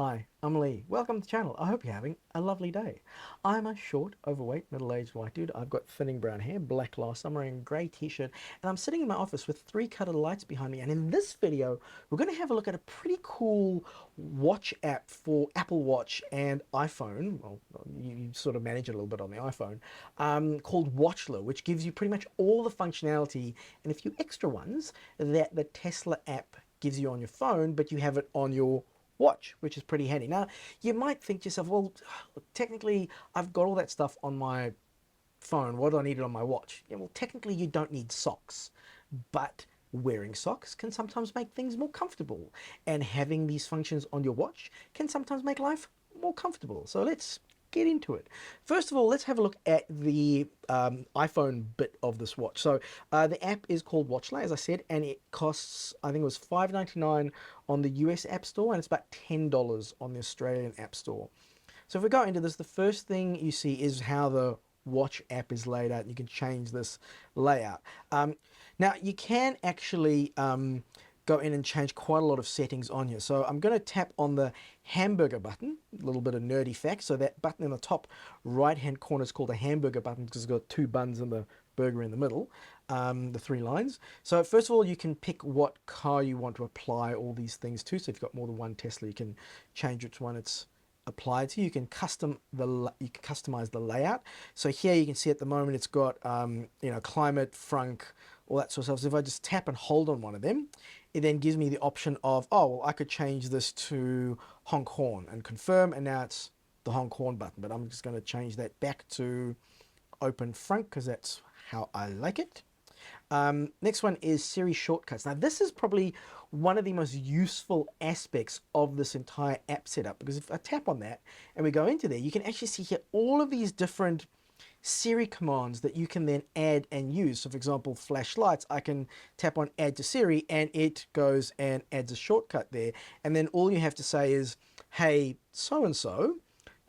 Hi, I'm Lee. Welcome to the channel. I hope you're having a lovely day. I'm a short, overweight, middle-aged white dude. I've got thinning brown hair, black glasses, I'm wearing a grey t-shirt, and I'm sitting in my office with three colored lights behind me. And in this video, we're going to have a look at a pretty cool watch app for Apple Watch and iPhone. Well, you sort of manage it a little bit on the iPhone, called Watchla, which gives you pretty much all the functionality and a few extra ones that the Tesla app gives you on your phone, but you have it on your watch, which is pretty handy. Now, you might think to yourself, well, technically, I've got all that stuff on my phone. What do I need it on my watch? Yeah, well, technically, you don't need socks, but wearing socks can sometimes make things more comfortable, and having these functions on your watch can sometimes make life more comfortable. So let's get into it. First of all, let's have a look at the iPhone bit of this watch. So the app is called Watchla, as I said, and it costs, I think it was $5.99 on the US App Store, and it's about $10 on the Australian App Store. So if we go into this, the first thing you see is how the Watch app is laid out. You can change this layout. Now, you can actually go in and change quite a lot of settings on here. So I'm going to tap on the hamburger button, a little bit of nerdy fact. So that button in the top right hand corner is called a hamburger button because it's got two buns and the burger in the middle, the three lines. So first of all, you can pick what car you want to apply all these things to. So if you've got more than one Tesla, you can change which one it's applied to. You can customize the layout. So here you can see at the moment it's got climate, frunk, all that sort of stuff. So if I just tap and hold on one of them, it then gives me the option of, oh, well, I could change this to honk horn and confirm, and now it's the honk horn button. But I'm just going to change that back to open front because that's how I like it. Next one is SIri shortcuts. Now this is probably one of the most useful aspects of this entire app setup, because if I tap on that and we go into there, you can actually see here all of these different SIri commands that you can then add and use. So for example, flashlights, I can tap on add to SIri and it goes and adds a shortcut there. And then all you have to say is, hey, so-and-so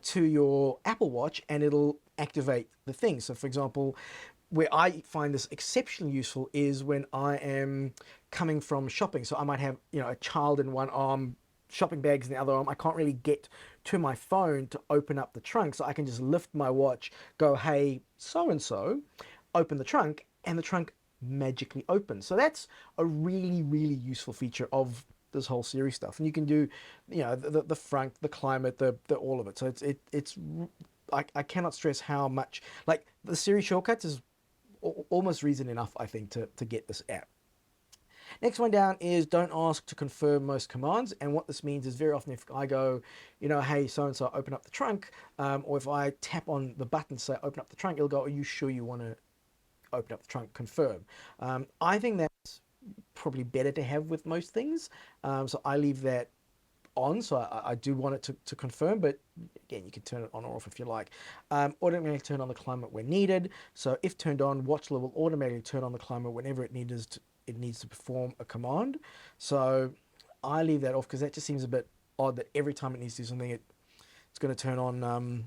to your Apple Watch, and it'll activate the thing. So for example, where I find this exceptionally useful is when I am coming from shopping. So I might have, a child in one arm, shopping bags in the other arm. I can't really get to my phone to open up the trunk. So I can just lift my watch, go, hey, so-and-so, open the trunk, and the trunk magically opens. So that's a really, really useful feature of this whole SIri stuff. And you can do, the front, the climate, the all of it. So it's I cannot stress how much, like, the SIri shortcuts is almost reason enough, I think, to get this app. Next one down is don't ask to confirm most commands. And what this means is very often if I go, hey, so-and-so, open up the trunk, or if I tap on the button to say open up the trunk, it'll go, are you sure you want to open up the trunk, confirm. I think that's probably better to have with most things. So I leave that on, so I do want it to confirm, but again, you can turn it on or off if you like. Automatically turn on the climate when needed. So if turned on, Watchla will automatically turn on the climate whenever it needs to perform a command. So I leave that off because that just seems a bit odd that every time it needs to do something, it's going to turn on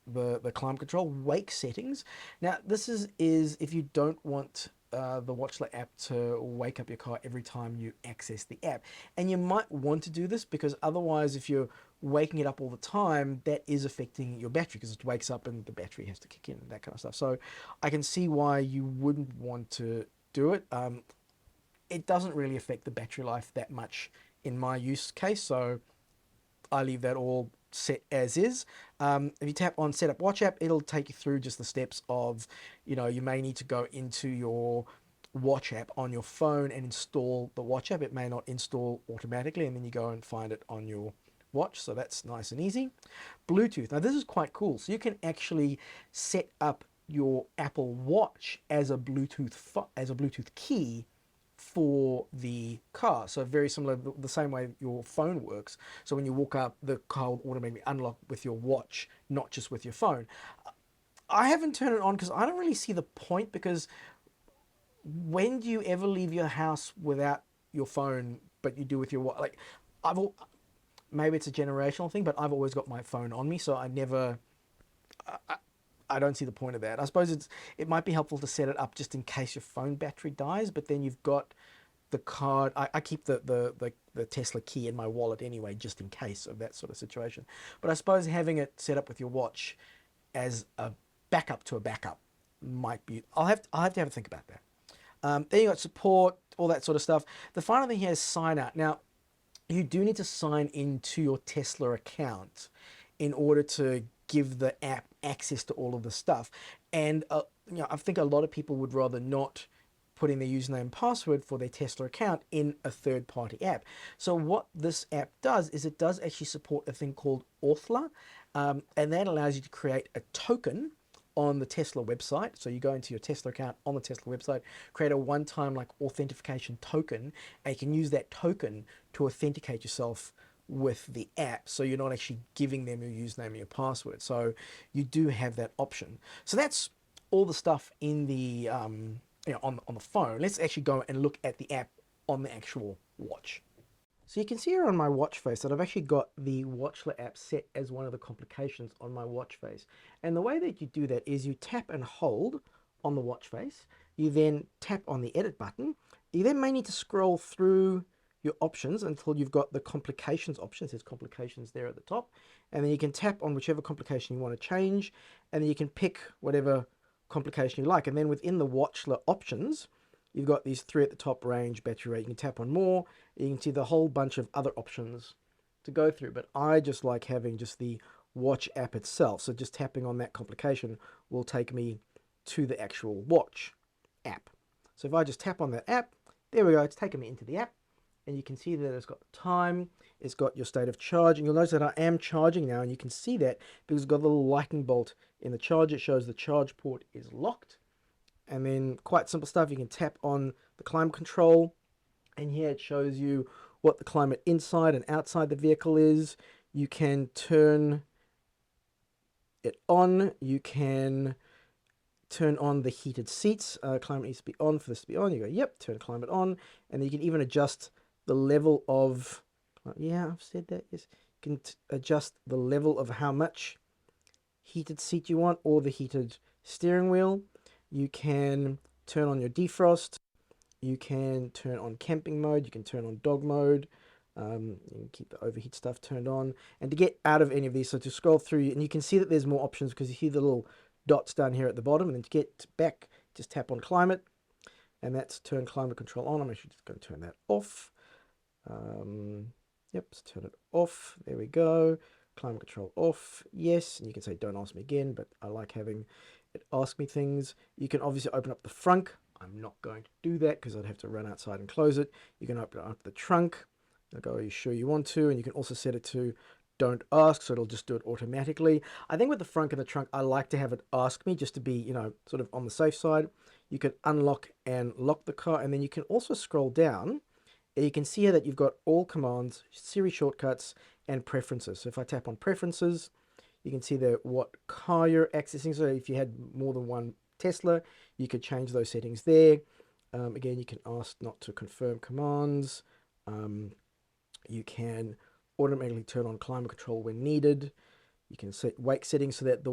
the climate control. Wake settings. Now this is if you don't want the Watchla app to wake up your car every time you access the app. And you might want to do this because otherwise if you're waking it up all the time, that is affecting your battery because it wakes up and the battery has to kick in and that kind of stuff. So I can see why you wouldn't want to do it. It doesn't really affect the battery life that much in my use case, so I leave that all set as is. If you tap on setup watch app, it'll take you through just the steps of, you may need to go into your watch app on your phone and install the watch app. It may not install automatically, and then you go and find it on your watch. So that's nice and easy. Bluetooth. Now this is quite cool. So you can actually set up your Apple Watch as a Bluetooth key for the car. So very similar, the same way your phone works. So when you walk up, the car will automatically unlock with your watch, not just with your phone. I haven't turned it on because I don't really see the point, because when do you ever leave your house without your phone, but you do with your watch? Like, maybe it's a generational thing, but I've always got my phone on me, so I never, I don't see the point of that. I suppose it might be helpful to set it up just in case your phone battery dies, but then you've got the card. I keep the the Tesla key in my wallet anyway, just in case of that sort of situation. But I suppose having it set up with your watch as a backup to a backup might be. I'll have to have a think about that. Then you got support, all that sort of stuff. The final thing here is sign out. Now, you do need to sign into your Tesla account in order to give the app access to all of the stuff. And I think a lot of people would rather not put in their username and password for their Tesla account in a third-party app. So what this app does is it does actually support a thing called Authla, and that allows you to create a token on the Tesla website. So you go into your Tesla account on the Tesla website, create a one-time like authentication token, and you can use that token to authenticate yourself with the app. So you're not actually giving them your username and your password. So you do have that option. So that's all the stuff in the on the phone. Let's actually go and look at the app on the actual watch. So you can see here on my watch face that I've actually got the Watchla app set as one of the complications on my watch face. And the way that you do that is you tap and hold on the watch face. You then tap on the edit button. You then may need to scroll through your options until you've got the complications option. There's complications there at the top. And then you can tap on whichever complication you want to change. And then you can pick whatever complication you like. And then within the Watchla options, you've got these three at the top: range, battery rate. You can tap on more. You can see the whole bunch of other options to go through. But I just like having just the watch app itself. So just tapping on that complication will take me to the actual watch app. So if I just tap on that app, there we go. It's taken me into the app. And you can see that it's got the time, it's got your state of charge, and you'll notice that I am charging now, and you can see that because it's got a little lightning bolt in the charger. It shows the charge port is locked. And then quite simple stuff, you can tap on the climate control, and here it shows you what the climate inside and outside the vehicle is. You can turn it on, you can turn on the heated seats. Climate needs to be on for this to be on. You go, yep, turn climate on, and then you can even adjust the level of, yeah, I've said that, yes. You can adjust the level of how much heated seat you want, or the heated steering wheel. You can turn on your defrost. You can turn on camping mode. You can turn on dog mode. You can keep the overheat stuff turned on. And to get out of any of these, so to scroll through, and you can see that there's more options because you see the little dots down here at the bottom. And then to get back, just tap on climate. And that's turn climate control on. I'm actually just going to turn that off. Yep, let's turn it off. There we go. Climate control off. Yes. And you can say don't ask me again, but I like having it ask me things. You can obviously open up the frunk. I'm not going to do that because I'd have to run outside and close it. You can open up the trunk. I'll go, are you sure you want to? And you can also set it to don't ask, so it'll just do it automatically. I think with the frunk and the trunk, I like to have it ask me just to be, sort of on the safe side. You can unlock and lock the car, and then you can also scroll down. And you can see here that you've got all commands, Siri shortcuts, and preferences. So if I tap on preferences, you can see there what car you're accessing. So if you had more than one Tesla, you could change those settings there. Again, you can ask not to confirm commands. You can automatically turn on climate control when needed. You can set wake settings so that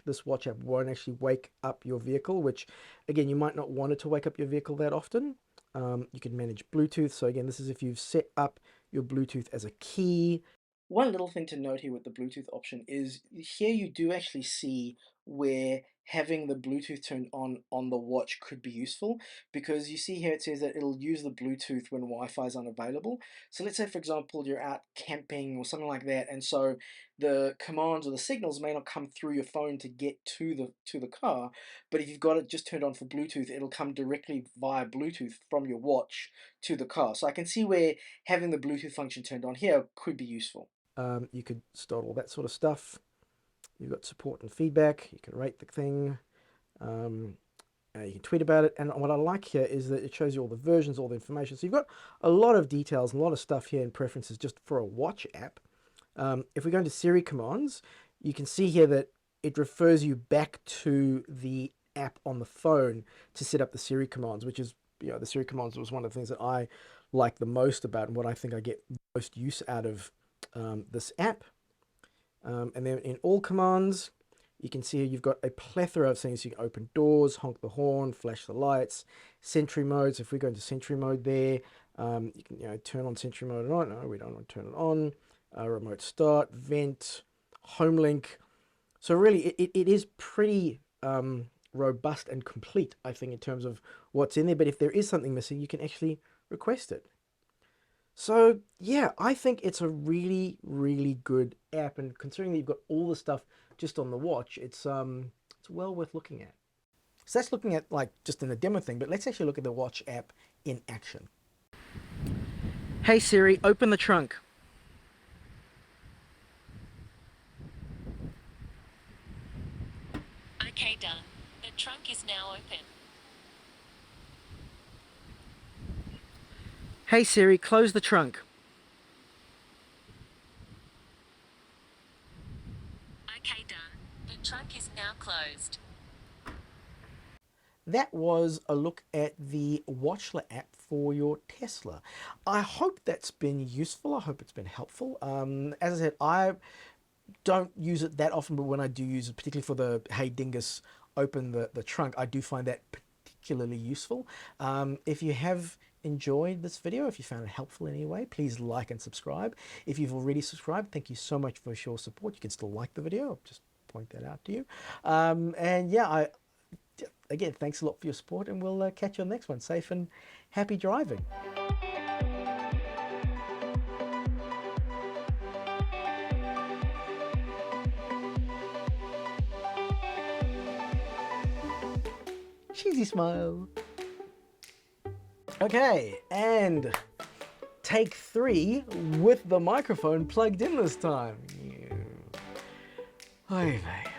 this watch app won't actually wake up your vehicle, which again, you might not want it to wake up your vehicle that often. You can manage Bluetooth. So again, this is if you've set up your Bluetooth as a key. One little thing to note here with the Bluetooth option is here you do actually see where having the Bluetooth turned on the watch could be useful, because you see here it says that it'll use the Bluetooth when Wi-Fi is unavailable. So let's say, for example, you're out camping or something like that, and so the commands or the signals may not come through your phone to get to the car, but if you've got it just turned on for Bluetooth, it'll come directly via Bluetooth from your watch to the car. So I can see where having the Bluetooth function turned on here could be useful. You could start all that sort of stuff. You've got support and feedback. You can rate the thing. You can tweet about it. And what I like here is that it shows you all the versions, all the information. So you've got a lot of details and a lot of stuff here in preferences just for a watch app. If we go into Siri commands, you can see here that it refers you back to the app on the phone to set up the Siri commands, which is, the Siri commands was one of the things that I like the most about and what I think I get most use out of this app. And then in all commands, you can see here you've got a plethora of things. You can open doors, honk the horn, flash the lights, sentry mode. So if we go into sentry mode there, You can turn on Sentry mode or not. No, we don't want to turn it on. Remote start, vent, home link. So really, it is pretty robust and complete, I think, in terms of what's in there. But if there is something missing, you can actually request it. So yeah, I think it's a really, really good app, and considering that you've got all the stuff just on the watch, it's well worth looking at. So that's looking at like just in the demo thing, but let's actually look at the Watch app in action. Hey Siri, open the trunk. Okay, done. The trunk is now open. Hey Siri, close the trunk. Okay, done. The trunk is now closed. That was a look at the Watchla app for your Tesla. I hope that's been useful. I hope it's been helpful. As I said, I don't use it that often, but when I do use it, particularly for the Hey Dingus, open the trunk, I do find that particularly useful. If you have enjoyed this video, if you found it helpful in any way, please like and subscribe. If you've already subscribed, thank you so much for your support. You can still like the video. I'll just point that out to you. And yeah, again, thanks a lot for your support, and we'll catch you on the next one. Safe and happy driving. Cheesy smile. Okay, and take 3 with the microphone plugged in this time. Oy vey.